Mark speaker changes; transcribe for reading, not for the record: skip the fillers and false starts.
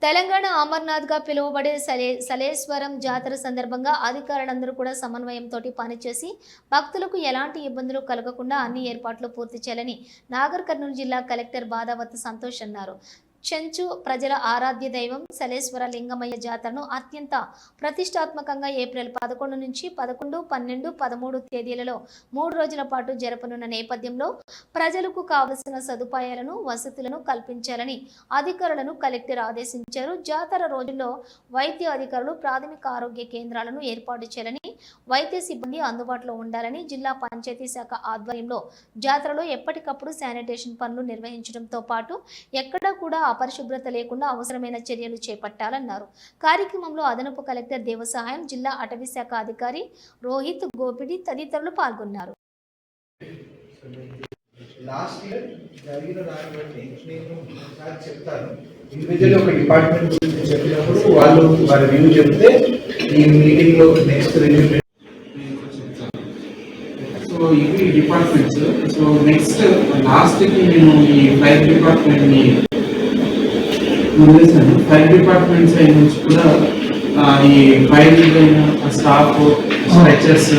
Speaker 1: తెలంగాణ అమర్నాథ్గా పిలువబడే సలేశ్వరం జాతర సందర్భంగా అధికారులందరూ కూడా సమన్వయంతో పనిచేసి భక్తులకు ఎలాంటి ఇబ్బందులు కలగకుండా అన్ని ఏర్పాట్లు పూర్తి చేయాలని నాగర్ కర్నూలు జిల్లా కలెక్టర్ బాదావత్ సంతోష్ అన్నారు. చెంచు ప్రజల ఆరాధ్య దైవం సలేశ్వర లింగమయ్య జాతరను అత్యంత ప్రతిష్టాత్మకంగా ఏప్రిల్ 11 నుంచి 11, 12, 13 తేదీలలో 3 రోజుల పాటు జరపనున్న నేపథ్యంలో ప్రజలకు కావలసిన సదుపాయాలను వసతులను కల్పించాలని అధికారులను కలెక్టర్ ఆదేశించారు. జాతర రోజుల్లో వైద్య అధికారులు ప్రాథమిక ఆరోగ్య కేంద్రాలను ఏర్పాటు చేయాలని, వైద్య సిబ్బంది అందుబాటులో ఉండాలని జిల్లా పంచాయతీ శాఖ ఆధ్వర్యంలో జాతరలో ఎప్పటికప్పుడు శానిటేషన్ పనులు నిర్వహించడంతో పాటు ఎక్కడా కూడా అపరిశుభ్రత లేకుండా అవసరమైన చర్యలు చేపట్టాలన్నారు. కార్యక్రమంలో అదనపు కలెక్టర్ దేవసహాయం, జిల్లా అటవీ శాఖ అధికారి రోహిత్ గోపిడి తదితరులు పాల్గొన్నారు.
Speaker 2: లాస్ట్ ఇయర్ జరిగిన దాన్ని బట్టి నేను ఒకసారి చెప్తాను. ఇండివిజువల్ ఒక డిపార్ట్మెంట్ గురించి చెప్పినప్పుడు వాళ్ళు వారి రివ్యూ చెప్తే ఈ మీటింగ్ లో నెక్స్ట్ రివ్యూ
Speaker 3: సో ఇవి డిపార్ట్మెంట్స్. సో నెక్స్ట్ లాస్ట్ కి నేను ఈ ఫైర్ డిపార్ట్మెంట్ ని వదిలేసాను. ఫైర్ డిపార్ట్మెంట్ సైడ్ నుంచి కూడా ఈ ఫైర్ స్టాఫ్, స్ట్రెచర్స్